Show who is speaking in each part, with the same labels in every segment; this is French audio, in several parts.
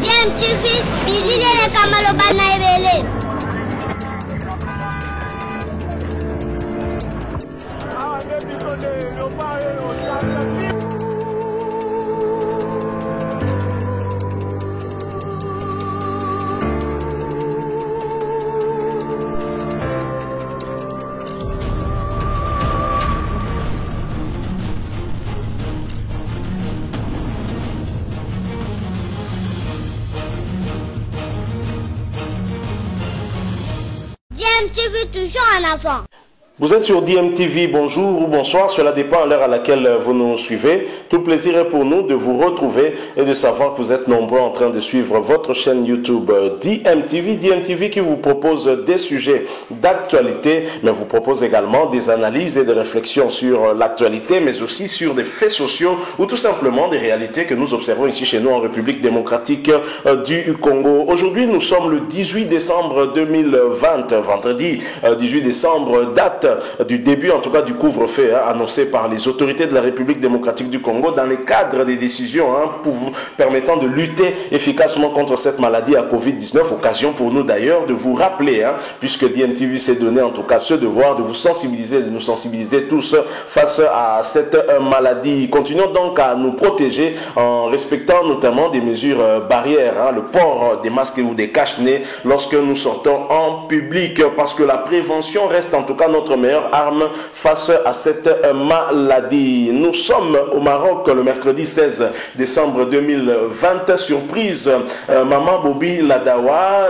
Speaker 1: DMTV, bizile kamalo bana ebele. DMTV toujours en avant.
Speaker 2: Vous êtes sur DMTV, bonjour ou bonsoir, cela dépend à l'heure à laquelle vous nous suivez. Tout plaisir est pour nous de vous retrouver et de savoir que vous êtes nombreux en train de suivre votre chaîne YouTube DMTV. DMTV qui vous propose des sujets d'actualité, mais vous propose également des analyses et des réflexions sur l'actualité, mais aussi sur des faits sociaux ou tout simplement des réalités que nous observons ici chez nous en République démocratique du Congo. Aujourd'hui, nous sommes le 18 décembre 2020, vendredi 18 décembre, date du début en tout cas du couvre-feu annoncé par les autorités de la République démocratique du Congo dans le cadre des décisions permettant de lutter efficacement contre cette maladie à Covid-19. Occasion pour nous d'ailleurs de vous rappeler, puisque DMTV s'est donné en tout cas ce devoir de vous sensibiliser, de nous sensibiliser tous face à cette maladie. Continuons donc à nous protéger en respectant notamment des mesures barrières, le port des masques ou des cache-nez lorsque nous sortons en public, parce que la prévention reste en tout cas notre meilleure arme face à cette maladie. Nous sommes au Maroc le mercredi 16 décembre 2020. Surprise, Maman Bobi Ladawa,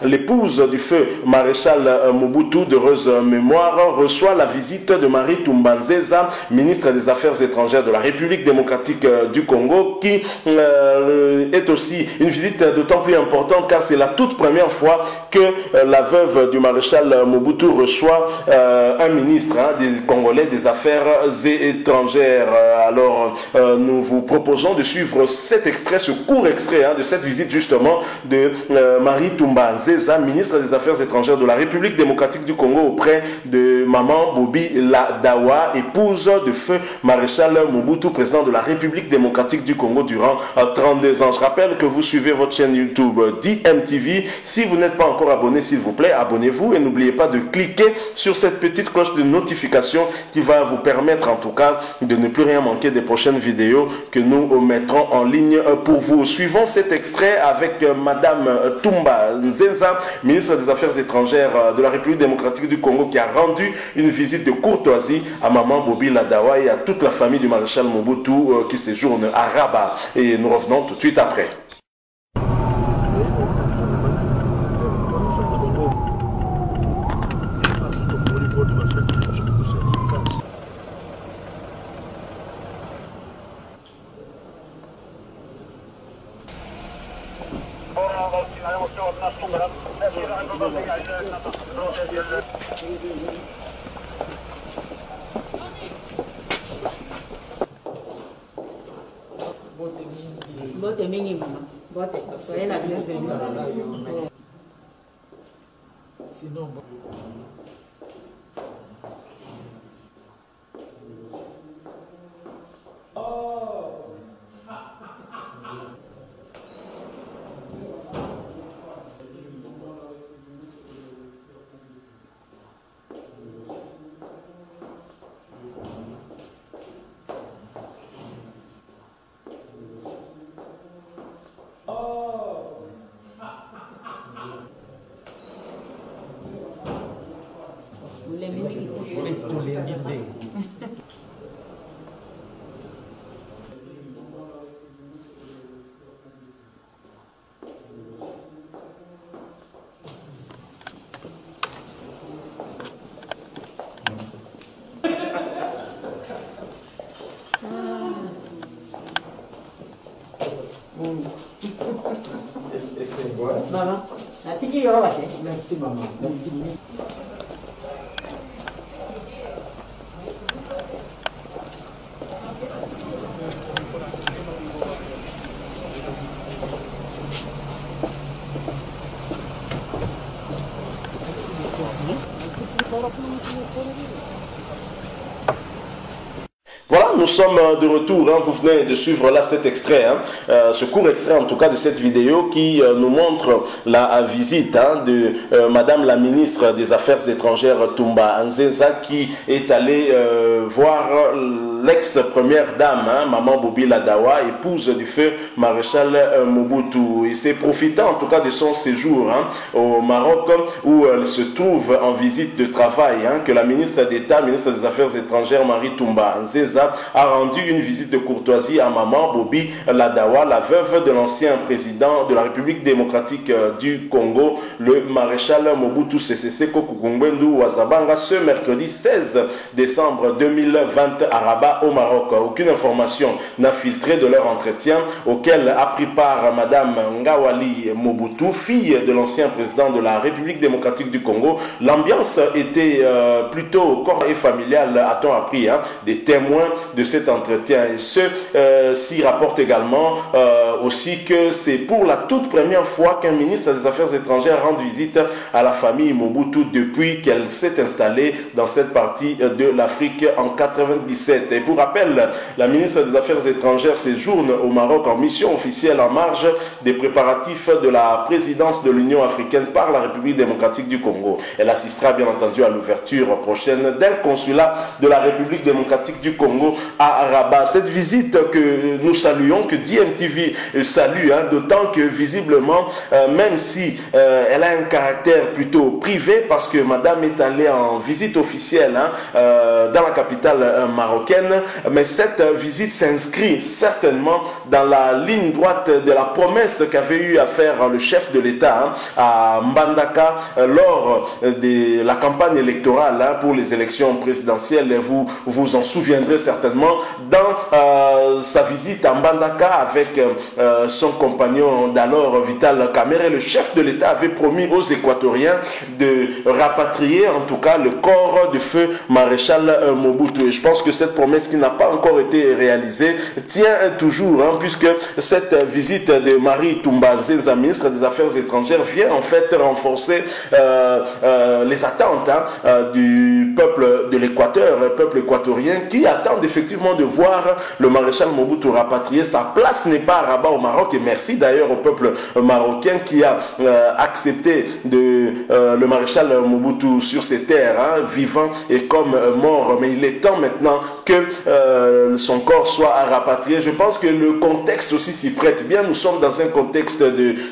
Speaker 2: l'épouse du feu maréchal Mobutu, d'heureuse mémoire, reçoit la visite de Marie Tumbanzeza, ministre des Affaires étrangères de la République démocratique du Congo, qui est aussi une visite d'autant plus importante car c'est la toute première fois que la veuve du maréchal Mobutu reçoit un ministre des Congolais des Affaires étrangères. Alors, nous vous proposons de suivre cet extrait, ce court extrait de cette visite justement de Marie Tumbanzeza, ministre des Affaires étrangères de la République démocratique du Congo, auprès de Maman Bobi Ladawa, épouse de feu maréchal Mobutu, président de la République démocratique du Congo durant 32 ans. Je rappelle que vous suivez votre chaîne YouTube DMTV. Si vous n'êtes pas encore abonné, s'il vous plaît, abonnez-vous et n'oubliez pas de cliquer sur cette petite cloche de notification qui va vous permettre en tout cas de ne plus rien manquer des prochaines vidéos que nous mettrons en ligne pour vous. Suivons cet extrait avec Madame Tumbanzeza, ministre des Affaires étrangères de la République démocratique du Congo, qui a rendu une visite de courtoisie à Maman Bobi Ladawa et à toute la famille du maréchal Mobutu qui séjourne à Rabat. Et nous revenons tout de suite après.
Speaker 3: Bote mingi mama, bote. Soyez la bienvenue. Sinon, maman, merci maman. Merci.
Speaker 2: Voilà, nous nous sommes de retour. Vous venez de suivre là cet extrait, ce court extrait en tout cas de cette vidéo qui nous montre la visite de Madame la ministre des Affaires étrangères Toumba Nzenza qui est allée voir l'ex-première dame, Maman Bobi Ladawa, épouse du feu maréchal Mobutu. Et c'est profitant en tout cas de son séjour au Maroc où elle se trouve en visite de travail que la ministre d'État, ministre des Affaires étrangères Marie Toumba Nzenza a rendu une visite de courtoisie à Maman Bobi Ladawa, la veuve de l'ancien président de la République démocratique du Congo, le maréchal Mobutu Sese Seko Kukumbwendu Wazabanga, ce mercredi 16 décembre 2020 à Rabat au Maroc. Aucune information n'a filtré de leur entretien auquel a pris part Madame Ngawali Mobutu, fille de l'ancien président de la République démocratique du Congo. L'ambiance était plutôt corps et familiale, a-t-on appris, des témoins de cet entretien. Et s'y rapporte également aussi que c'est pour la toute première fois qu'un ministre des Affaires étrangères rend visite à la famille Mobutu depuis qu'elle s'est installée dans cette partie de l'Afrique en 97. Et pour rappel, la ministre des Affaires étrangères séjourne au Maroc en mission officielle en marge des préparatifs de la présidence de l'Union africaine par la République démocratique du Congo. Elle assistera bien entendu à l'ouverture prochaine d'un consulat de la République démocratique du Congo à Rabat. Cette visite que nous saluons, que DMTV salue, d'autant que visiblement, même si elle a un caractère plutôt privé, parce que madame est allée en visite officielle dans la capitale marocaine, mais cette visite s'inscrit certainement dans la ligne droite de la promesse qu'avait eu à faire le chef de l'État à Mbandaka lors de la campagne électorale pour les élections présidentielles. Vous vous en souviendrez certainement dans sa visite à Mbandaka avec son compagnon d'alors Vital Kamerhe. Le chef de l'État avait promis aux Équatoriens de rapatrier en tout cas le corps du feu maréchal Mobutu. Et je pense que cette promesse qui n'a pas encore été réalisée tient toujours, puisque cette visite de Marie Toumba Nzenza, ministre des Affaires étrangères, vient en fait renforcer les attentes du peuple de l'Équateur, peuple équatorien qui attend effectivement de voir le maréchal Mobutu rapatrié. Sa place n'est pas à Rabat au Maroc, et merci d'ailleurs au peuple marocain qui a accepté le maréchal Mobutu sur ses terres, vivant et comme mort. Mais il est temps maintenant que son corps soit rapatrié. Je pense que le contexte aussi s'y prête bien. Nous sommes dans un contexte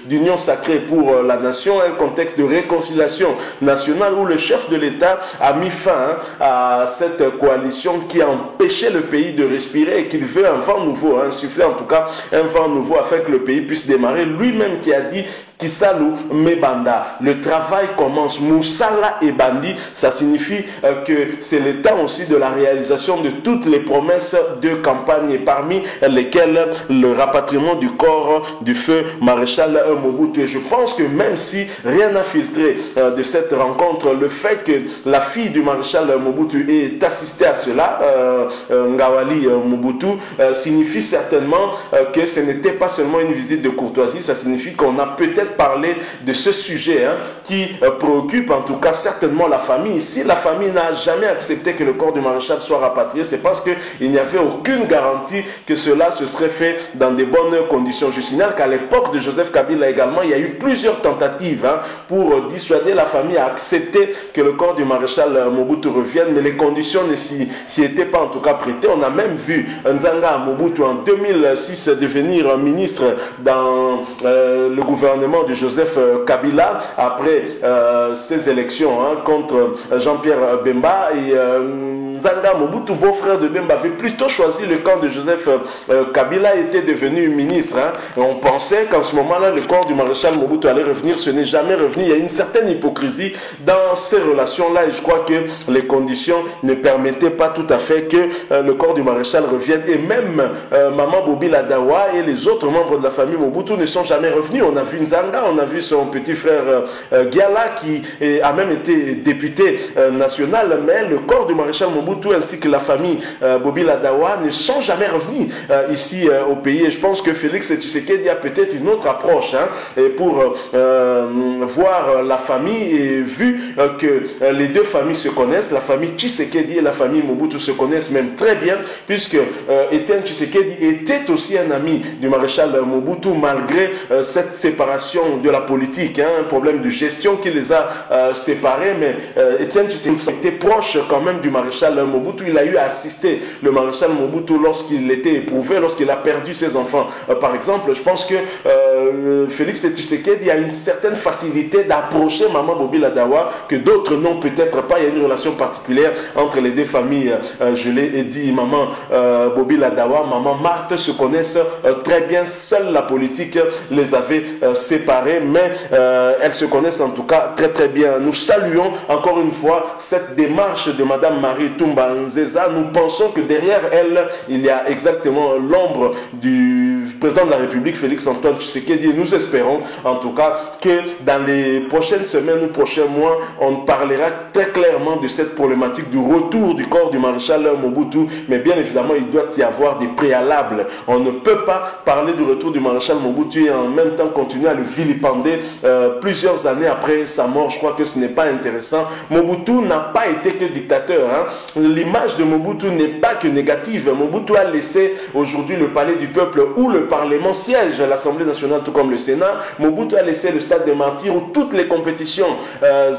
Speaker 2: d'union sacrée pour la nation, un contexte de réconciliation nationale où le chef de l'État a mis fin à cette coalition qui a empêché le pays de respirer et qu'il veut un vent nouveau, insuffler en tout cas un vent nouveau afin que le pays puisse démarrer. Lui-même qui a dit Kisalu Mebanda, le travail commence. Moussala et Bandi, ça signifie que c'est le temps aussi de la réalisation de toutes les promesses de campagne, et parmi lesquelles le rapatriement du corps du feu maréchal Mobutu. Et je pense que même si rien n'a filtré de cette rencontre, le fait que la fille du maréchal Mobutu ait assisté à cela, Ngawali Mobutu, signifie certainement que ce n'était pas seulement une visite de courtoisie, ça signifie qu'on a peut-être parler de ce sujet qui préoccupe en tout cas certainement la famille. Si la famille n'a jamais accepté que le corps du maréchal soit rapatrié, c'est parce qu'il n'y avait aucune garantie que cela se serait fait dans de bonnes conditions. Je signale qu'à l'époque de Joseph Kabila également, il y a eu plusieurs tentatives pour dissuader la famille à accepter que le corps du maréchal Mobutu revienne, mais les conditions ne s'y étaient pas en tout cas prêtées. On a même vu Nzanga Mobutu en 2006 devenir ministre dans le gouvernement de Joseph Kabila après ces élections contre Jean-Pierre Bemba. Et Nzanga Mobutu, beau-frère de Bemba, avait plutôt choisi le camp de Joseph Kabila, était devenu ministre. Et on pensait qu'en ce moment-là, le corps du maréchal Mobutu allait revenir. Ce n'est jamais revenu. Il y a une certaine hypocrisie dans ces relations-là, et je crois que les conditions ne permettaient pas tout à fait que le corps du maréchal revienne. Et même Maman Bobi Ladawa et les autres membres de la famille Mobutu ne sont jamais revenus. On a vu Nzanga, on a vu son petit frère Giala qui a même été député national, mais le corps du maréchal Mobutu Mobutu ainsi que la famille Bobila Dawa ne sont jamais revenus ici au pays. Et je pense que Félix Tshisekedi a peut-être une autre approche et pour voir la famille, et vu que les deux familles se connaissent, la famille Tshisekedi et la famille Mobutu se connaissent même très bien, puisque Étienne Tshisekedi était aussi un ami du maréchal Mobutu, malgré cette séparation de la politique, un problème de gestion qui les a séparés. Mais Étienne Tshisekedi était proche quand même du maréchal Mobutu. Il a eu à assister le maréchal Mobutu lorsqu'il était éprouvé, lorsqu'il a perdu ses enfants. Par exemple, je pense que Félix Tshisekedi a une certaine facilité d'approcher Maman Bobila Dawa que d'autres n'ont peut-être pas. Il y a une relation particulière entre les deux familles. Je l'ai dit, Maman Bobila Dawa, Maman Marthe se connaissent très bien. Seule la politique les avait séparés, mais elles se connaissent en tout cas très très bien. Nous saluons encore une fois cette démarche de Madame Marie Toumba Nzeza. Nous pensons que derrière elle, il y a exactement l'ombre du président de la République, Félix Antoine Tshisekedi. Et nous espérons en tout cas que dans les prochaines semaines ou prochains mois, on parlera très clairement de cette problématique du retour du corps du maréchal Mobutu. Mais bien évidemment, il doit y avoir des préalables. On ne peut pas parler du retour du maréchal Mobutu et en même temps continuer à le vilipender plusieurs années après sa mort. Je crois que ce n'est pas intéressant. Mobutu n'a pas été que dictateur. L'image de Mobutu n'est pas que négative. Mobutu a laissé aujourd'hui le palais du peuple où le Parlement siège, l'Assemblée nationale tout comme le Sénat. Mobutu a laissé le stade des martyrs où toutes les compétitions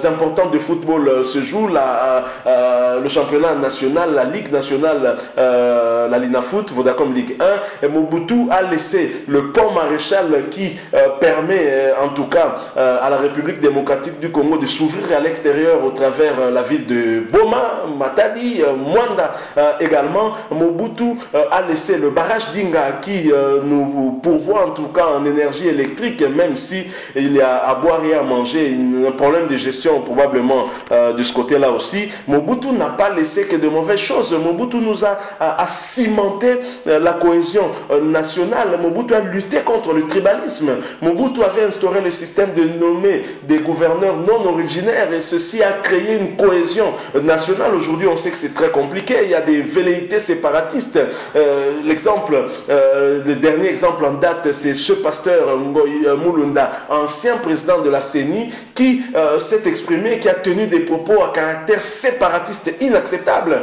Speaker 2: importantes de football se jouent, le championnat national, la Ligue nationale, la Linafoot, Vodacom Ligue 1. Et Mobutu a laissé le pont Maréchal qui permet en tout cas à la République démocratique du Congo de s'ouvrir à l'extérieur au travers la ville de Boma, Matadi, Mwanda également. Mobutu a laissé le barrage d'Inga qui nous pourvoit en tout cas en énergie électrique, même si il y a à boire et à manger, un problème de gestion probablement de ce côté-là aussi. Mobutu n'a pas laissé que de mauvaises choses. Mobutu nous a cimenté la cohésion nationale. Mobutu a lutté contre le tribalisme. Mobutu avait instauré le système de nommer des gouverneurs non originaires et ceci a créé une cohésion nationale. Aujourd'hui, on sait que c'est très compliqué. Il y a des velléités séparatistes. Le dernier exemple en date, c'est ce pasteur Ngoï Mulunda, ancien président de la CENI, qui s'est exprimé, qui a tenu des propos à caractère séparatiste inacceptable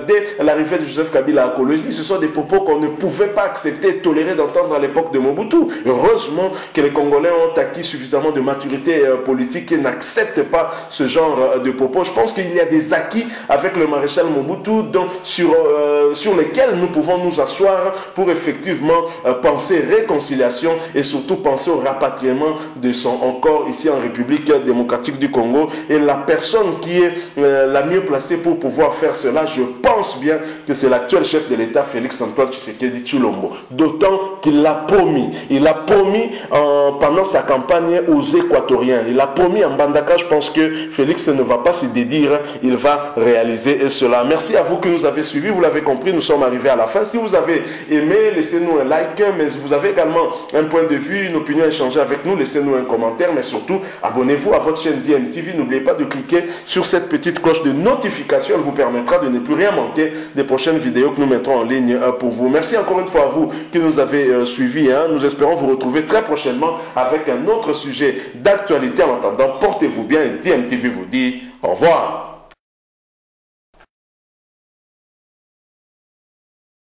Speaker 2: dès l'arrivée de Joseph Kabila à Kolwezi. Ce sont des propos qu'on ne pouvait pas accepter et tolérer d'entendre à l'époque de Mobutu. Heureusement que les Congolais ont acquis suffisamment de maturité politique et n'acceptent pas ce genre de propos. Je pense qu'il y a des acquis avec le maréchal Mobutu sur lesquels nous pouvons nous asseoir pour effectivement penser réconciliation et surtout penser au rapatriement de son corps ici en République démocratique du Congo. Et la personne qui est la mieux placée pour pouvoir faire cela, je pense bien que c'est l'actuel chef de l'État, Félix Antoine Tshisekedi Tshilombo. D'autant qu'il l'a promis. Il a promis pendant sa campagne aux Équatoriens. Il a promis en Bandaka. Je pense que Félix ne va pas se dédire. Il va réaliser cela. Merci à vous que nous avez suivis. Vous l'avez compris, nous sommes arrivés à la fin. Si vous avez aimé, laissez-nous un like. Mais vous avez également un point de vue, une opinion échangée avec nous, laissez-nous un commentaire. Mais surtout, abonnez-vous à votre chaîne DMTV. N'oubliez pas de cliquer sur cette petite cloche de notification. Elle vous permettra de ne plus rien manquer des prochaines vidéos que nous mettrons en ligne pour vous. Merci encore une fois à vous qui nous avez suivis. Nous espérons vous retrouver très prochainement avec un autre sujet d'actualité. En attendant, portez-vous bien et DMTV vous dit au revoir.